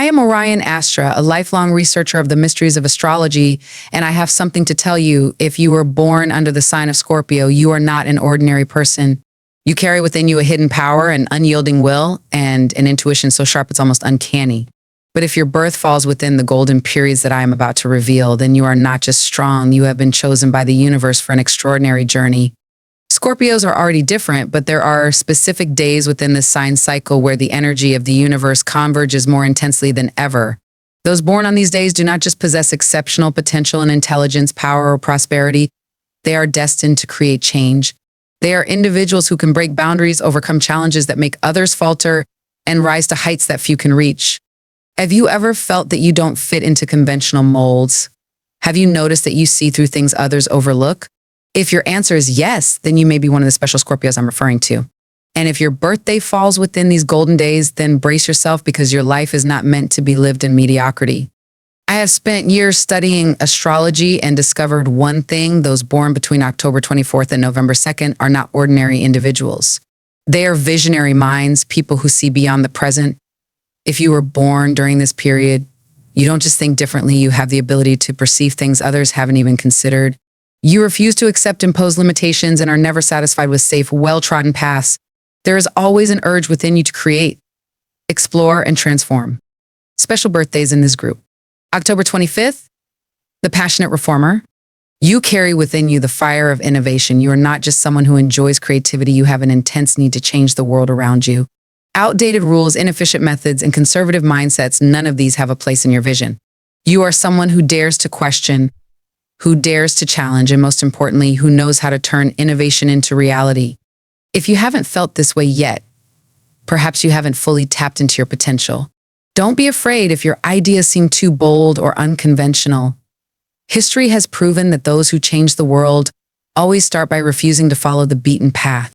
am Orion Astra, a lifelong researcher of the mysteries of astrology, and I have something to tell you. If you were born under the sign of Scorpio, you are not an ordinary person. You carry within you a hidden power, an unyielding will, and an intuition so sharp it's almost uncanny. But if your birth falls within the golden periods that I am about to reveal, then you are not just strong, you have been chosen by the universe for an extraordinary journey. Scorpios are already different, but there are specific days within this sign cycle where the energy of the universe converges more intensely than ever. Those born on these days do not just possess exceptional potential and intelligence, power, or prosperity. They are destined to create change. They are individuals who can break boundaries, overcome challenges that make others falter, and rise to heights that few can reach. Have you ever felt that you don't fit into conventional molds? Have you noticed that you see through things others overlook? If your answer is yes, then you may be one of the special Scorpios I'm referring to. And if your birthday falls within these golden days, then brace yourself because your life is not meant to be lived in mediocrity. I have spent years studying astrology and discovered one thing: those born between October 24th and November 2nd are not ordinary individuals. They are visionary minds, people who see beyond the present. If you were born during this period, you don't just think differently, you have the ability to perceive things others haven't even considered. You refuse to accept imposed limitations and are never satisfied with safe, well-trodden paths. There is always an urge within you to create, explore, and transform. Special birthdays in this group. October 25th, the passionate reformer. You carry within you the fire of innovation. You are not just someone who enjoys creativity, you have an intense need to change the world around you. Outdated rules, inefficient methods, and conservative mindsets, none of these have a place in your vision. You are someone who dares to question, who dares to challenge, and most importantly, who knows how to turn innovation into reality. If you haven't felt this way yet, perhaps you haven't fully tapped into your potential. Don't be afraid if your ideas seem too bold or unconventional. History has proven that those who change the world always start by refusing to follow the beaten path.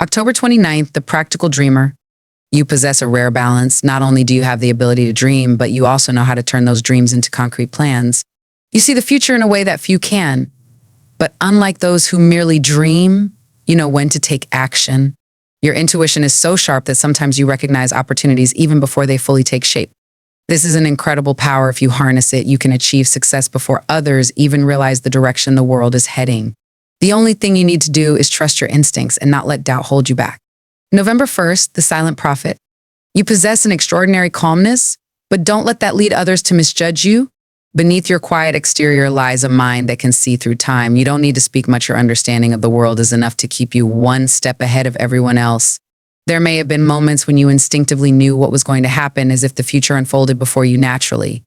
October 29th, the practical dreamer. You possess a rare balance. Not only do you have the ability to dream, but you also know how to turn those dreams into concrete plans. You see the future in a way that few can. But unlike those who merely dream, you know when to take action. Your intuition is so sharp that sometimes you recognize opportunities even before they fully take shape. This is an incredible power. If you harness it, you can achieve success before others even realize the direction the world is heading. The only thing you need to do is trust your instincts and not let doubt hold you back. November 1st, the silent prophet. You possess an extraordinary calmness, but don't let that lead others to misjudge you. Beneath your quiet exterior lies a mind that can see through time. You don't need to speak much. Your understanding of the world is enough to keep you one step ahead of everyone else. There may have been moments when you instinctively knew what was going to happen, as if the future unfolded before you naturally.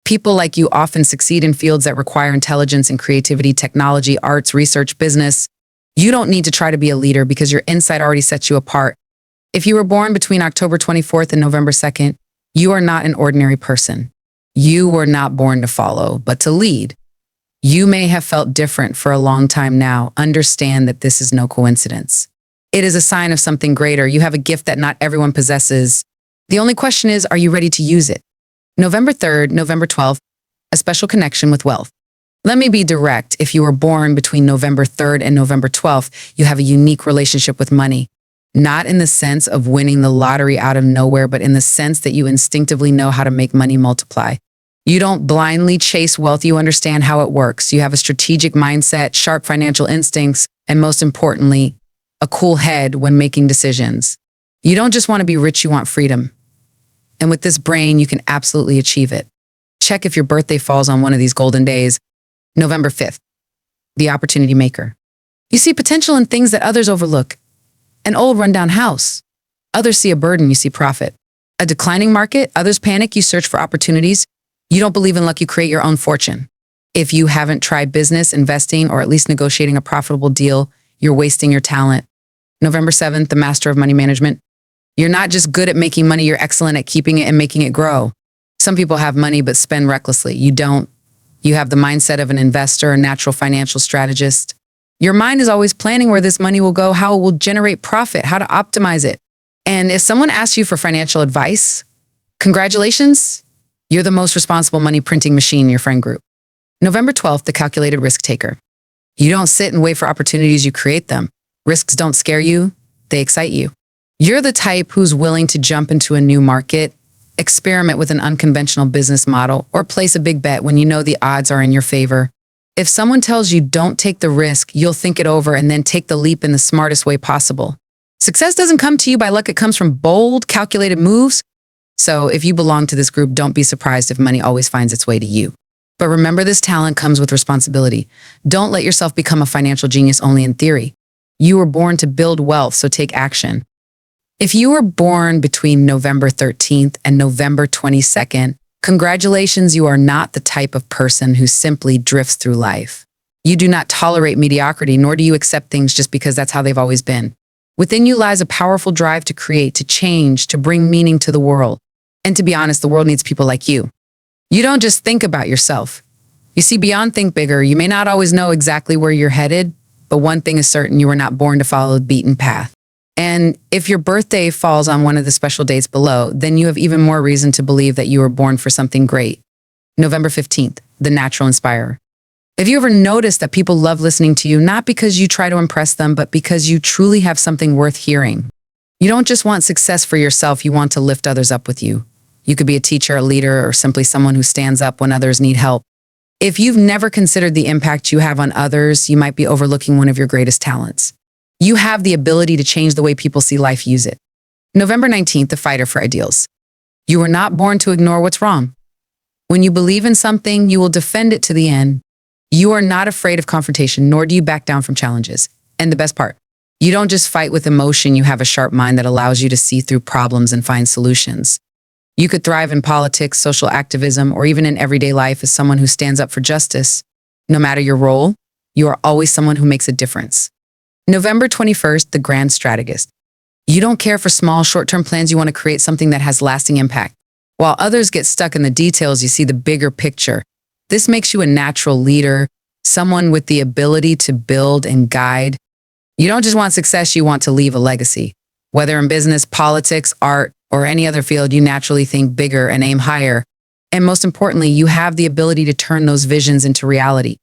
People like you often succeed in fields that require intelligence and creativity, technology, arts, research, business. You don't need to try to be a leader because your insight already sets you apart. If you were born between October 24th and November 2nd, you are not an ordinary person. You were not born to follow, but to lead. You may have felt different for a long time now. Understand that this is no coincidence. It is a sign of something greater. You have a gift that not everyone possesses. The only question is, are you ready to use it? November 3rd, November 12th, a special connection with wealth. Let me be direct. If you were born between November 3rd and November 12th, you have a unique relationship with money. Not in the sense of winning the lottery out of nowhere, but in the sense that you instinctively know how to make money multiply. You don't blindly chase wealth, you understand how it works. You have a strategic mindset, sharp financial instincts, and most importantly, a cool head when making decisions. You don't just want to be rich, you want freedom. And with this brain, you can absolutely achieve it. Check if your birthday falls on one of these golden days. November 5th, the opportunity maker. You see potential in things that others overlook. An old rundown house. Others see a burden, you see profit. A declining market, others panic, you search for opportunities. You don't believe in luck, you create your own fortune. If you haven't tried business, investing, or at least negotiating a profitable deal, you're wasting your talent. November 7th, the master of money management. You're not just good at making money, you're excellent at keeping it and making it grow. Some people have money but spend recklessly. You don't. You have the mindset of an investor, a natural financial strategist. Your mind is always planning where this money will go, how it will generate profit, how to optimize it. And if someone asks you for financial advice, congratulations. You're the most responsible money printing machine in your friend group. November 12th, the calculated risk taker. You don't sit and wait for opportunities, you create them. Risks don't scare you, they excite you. You're the type who's willing to jump into a new market, experiment with an unconventional business model, or place a big bet when you know the odds are in your favor. If someone tells you don't take the risk, you'll think it over and then take the leap in the smartest way possible. Success doesn't come to you by luck, it comes from bold, calculated moves. So if you belong to this group, don't be surprised if money always finds its way to you. But remember, this talent comes with responsibility. Don't let yourself become a financial genius only in theory. You were born to build wealth, so take action. If you were born between November 13th and November 22nd, congratulations, you are not the type of person who simply drifts through life. You do not tolerate mediocrity, nor do you accept things just because that's how they've always been. Within you lies a powerful drive to create, to change, to bring meaning to the world. And to be honest, the world needs people like you. You don't just think about yourself. You see, beyond think bigger, you may not always know exactly where you're headed, but one thing is certain, you were not born to follow the beaten path. And if your birthday falls on one of the special dates below, then you have even more reason to believe that you were born for something great. November 15th, the natural inspirer. Have you ever noticed that people love listening to you, not because you try to impress them, but because you truly have something worth hearing? You don't just want success for yourself, you want to lift others up with you. You could be a teacher, a leader, or simply someone who stands up when others need help. If you've never considered the impact you have on others, you might be overlooking one of your greatest talents. You have the ability to change the way people see life, use it. November 19th, the fighter for ideals. You were not born to ignore what's wrong. When you believe in something, you will defend it to the end. You are not afraid of confrontation, nor do you back down from challenges. And the best part, you don't just fight with emotion, you have a sharp mind that allows you to see through problems and find solutions. You could thrive in politics, social activism, or even in everyday life as someone who stands up for justice. No matter your role, you are always someone who makes a difference. November 21st, the grand strategist. You don't care for small, short-term plans, you want to create something that has lasting impact. While others get stuck in the details, you see the bigger picture. This makes you a natural leader, someone with the ability to build and guide. You don't just want success, you want to leave a legacy. Whether in business, politics, art, or any other field, you naturally think bigger and aim higher. And most importantly, you have the ability to turn those visions into reality.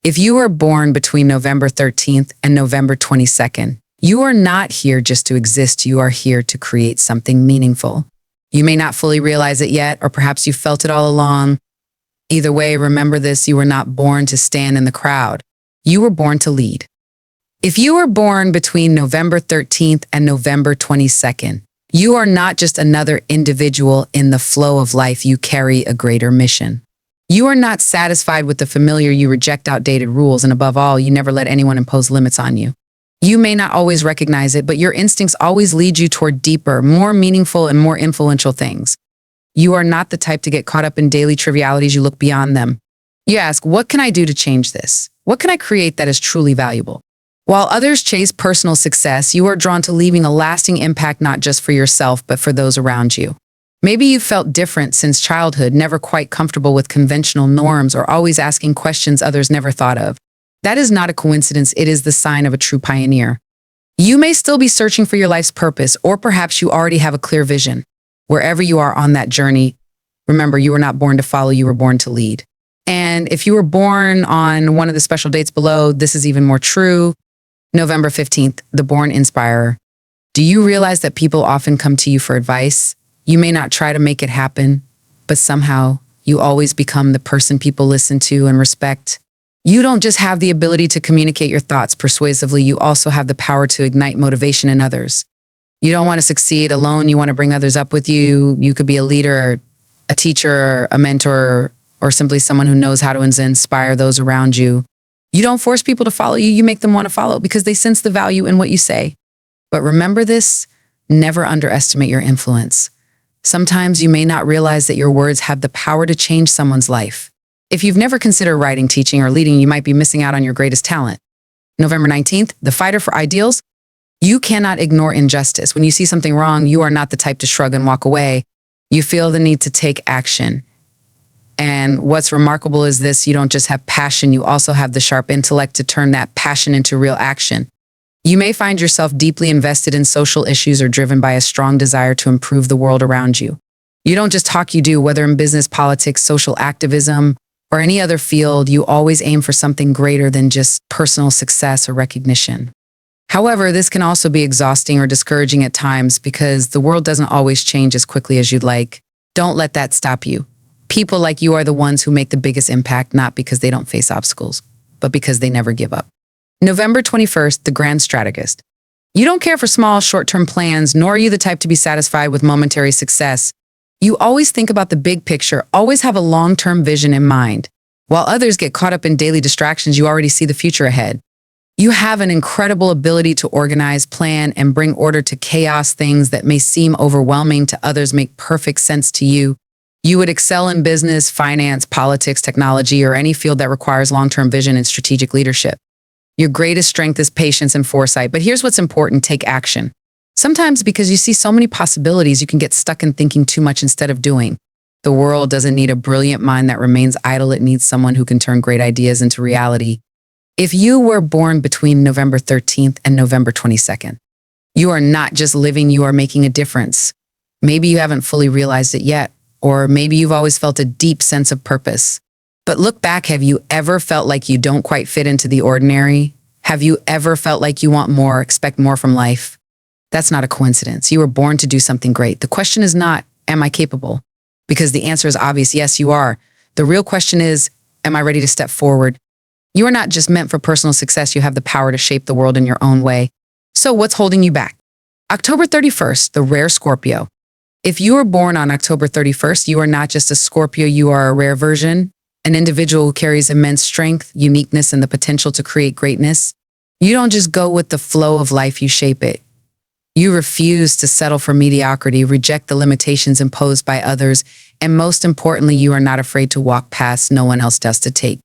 If you were born between November 13th and November 22nd, you are not here just to exist, you are here to create something meaningful. You may not fully realize it yet, or perhaps you felt it all along. Either way, remember this, you were not born to stand in the crowd. You were born to lead. If you were born between November 13th and November 22nd, you are not just another individual in the flow of life, you carry a greater mission. You are not satisfied with the familiar, you reject outdated rules, and above all, you never let anyone impose limits on you. You may not always recognize it, but your instincts always lead you toward deeper, more meaningful, and more influential things. You are not the type to get caught up in daily trivialities, you look beyond them. You ask, what can I do to change this? What can I create that is truly valuable? While others chase personal success, you are drawn to leaving a lasting impact not just for yourself, but for those around you. Maybe you've felt different since childhood, never quite comfortable with conventional norms, or always asking questions others never thought of. That is not a coincidence, it is the sign of a true pioneer. You may still be searching for your life's purpose, or perhaps you already have a clear vision. Wherever you are on that journey, remember, you were not born to follow, you were born to lead. And if you were born on one of the special dates below, this is even more true. November 15th, the born inspirer. Do you realize that people often come to you for advice? You may not try to make it happen, but somehow you always become the person people listen to and respect. You don't just have the ability to communicate your thoughts persuasively, you also have the power to ignite motivation in others. You don't want to succeed alone, you want to bring others up with you. You could be a leader, a teacher, a mentor, or simply someone who knows how to inspire those around you. You don't force people to follow you, you make them want to follow because they sense the value in what you say. But remember this, never underestimate your influence. Sometimes you may not realize that your words have the power to change someone's life. If you've never considered writing, teaching, or leading, you might be missing out on your greatest talent. November 19th, the fighter for ideals. You cannot ignore injustice. When you see something wrong, you are not the type to shrug and walk away. You feel the need to take action. And what's remarkable is this, you don't just have passion, you also have the sharp intellect to turn that passion into real action. You may find yourself deeply invested in social issues or driven by a strong desire to improve the world around you. You don't just talk, you do, whether in business, politics, social activism, or any other field, you always aim for something greater than just personal success or recognition. However, this can also be exhausting or discouraging at times because the world doesn't always change as quickly as you'd like. Don't let that stop you. People like you are the ones who make the biggest impact, not because they don't face obstacles, but because they never give up. November 21st, the grand strategist. You don't care for small, short-term plans, nor are you the type to be satisfied with momentary success. You always think about the big picture, always have a long-term vision in mind. While others get caught up in daily distractions, you already see the future ahead. You have an incredible ability to organize, plan, and bring order to chaos. Things that may seem overwhelming to others make perfect sense to you. You would excel in business, finance, politics, technology, or any field that requires long-term vision and strategic leadership. Your greatest strength is patience and foresight, but here's what's important: take action. Sometimes because you see so many possibilities, you can get stuck in thinking too much instead of doing. The world doesn't need a brilliant mind that remains idle. It needs someone who can turn great ideas into reality. If you were born between November 13th and November 22nd, you are not just living, you are making a difference. Maybe you haven't fully realized it yet, or maybe you've always felt a deep sense of purpose. But look back, have you ever felt like you don't quite fit into the ordinary? Have you ever felt like you want more, expect more from life? That's not a coincidence. You were born to do something great. The question is not, am I capable? Because the answer is obvious, yes, you are. The real question is, am I ready to step forward? You are not just meant for personal success. You have the power to shape the world in your own way. So what's holding you back? October 31st, the rare Scorpio. If you were born on October 31st, you are not just a Scorpio, you are a rare version. An individual who carries immense strength, uniqueness, and the potential to create greatness. You don't just go with the flow of life, you shape it. You refuse to settle for mediocrity, reject the limitations imposed by others, and most importantly, you are not afraid to walk past no one else does to take.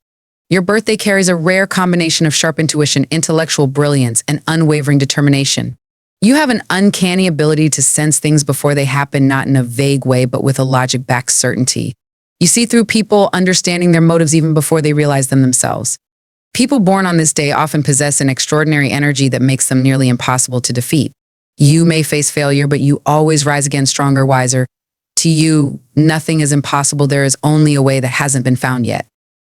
Your birthday carries a rare combination of sharp intuition, intellectual brilliance, and unwavering determination. You have an uncanny ability to sense things before they happen, not in a vague way, but with a logic-backed certainty. You see through people, understanding their motives even before they realize them themselves. People born on this day often possess an extraordinary energy that makes them nearly impossible to defeat. You may face failure, but you always rise again stronger, wiser. To you, nothing is impossible. There is only a way that hasn't been found yet.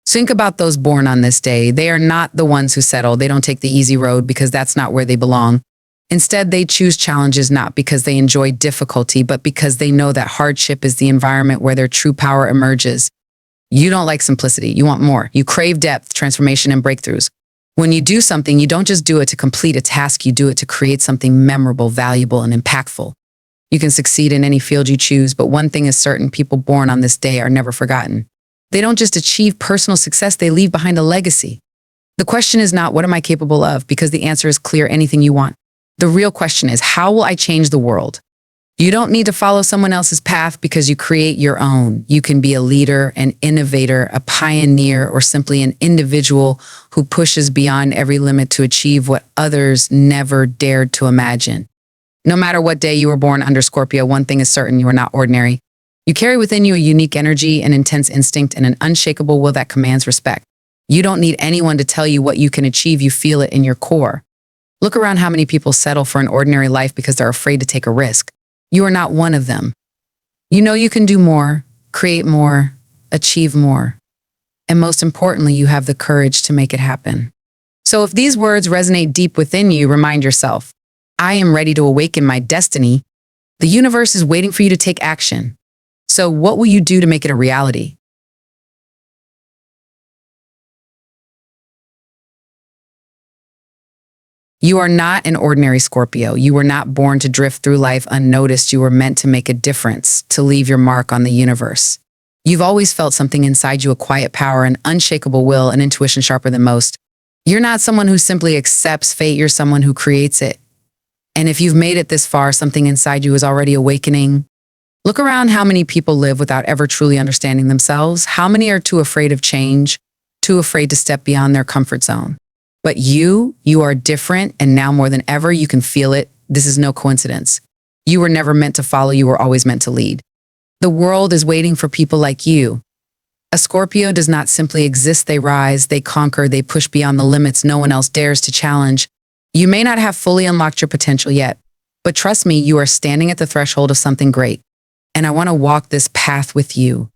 Think about those born on this day. They are not the ones who settle. They don't take the easy road because that's not where they belong. Instead, they choose challenges not because they enjoy difficulty, but because they know that hardship is the environment where their true power emerges. You don't like simplicity. You want more. You crave depth, transformation, and breakthroughs. When you do something, you don't just do it to complete a task. You do it to create something memorable, valuable, and impactful. You can succeed in any field you choose, but one thing is certain: people born on this day are never forgotten. They don't just achieve personal success, they leave behind a legacy. The question is not, what am I capable of? Because the answer is clear: anything you want. The real question is, how will I change the world? You don't need to follow someone else's path because you create your own. You can be a leader, an innovator, a pioneer, or simply an individual who pushes beyond every limit to achieve what others never dared to imagine. No matter what day you were born under Scorpio, one thing is certain: you are not ordinary. You carry within you a unique energy, an intense instinct, and an unshakable will that commands respect. You don't need anyone to tell you what you can achieve. You feel it in your core. Look around how many people settle for an ordinary life because they're afraid to take a risk. You are not one of them. You know you can do more, create more, achieve more. And most importantly, you have the courage to make it happen. So if these words resonate deep within you, remind yourself, I am ready to awaken my destiny. The universe is waiting for you to take action. So what will you do to make it a reality? You are not an ordinary Scorpio. You were not born to drift through life unnoticed. You were meant to make a difference, to leave your mark on the universe. You've always felt something inside you, a quiet power, an unshakable will, an intuition sharper than most. You're not someone who simply accepts fate. You're someone who creates it. And if you've made it this far, something inside you is already awakening. Look around how many people live without ever truly understanding themselves. How many are too afraid of change, too afraid to step beyond their comfort zone? But you are different, and now more than ever, you can feel it. This is no coincidence. You were never meant to follow, you were always meant to lead. The world is waiting for people like you. A Scorpio does not simply exist, they rise, they conquer, they push beyond the limits no one else dares to challenge. You may not have fully unlocked your potential yet, but trust me, you are standing at the threshold of something great. And I want to walk this path with you.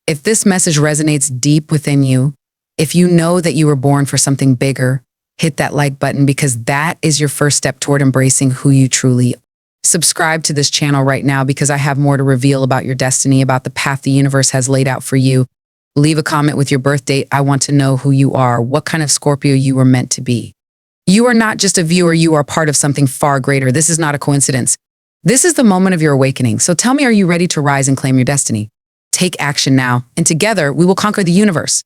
If this message resonates deep within you, if you know that you were born for something bigger, hit that like button because that is your first step toward embracing who you truly are. Subscribe to this channel right now because I have more to reveal about your destiny, about the path the universe has laid out for you. Leave a comment with your birth date. I want to know who you are, what kind of Scorpio you were meant to be. You are not just a viewer, you are part of something far greater. This is not a coincidence. This is the moment of your awakening. So tell me, are you ready to rise and claim your destiny? Take action now, and together we will conquer the universe.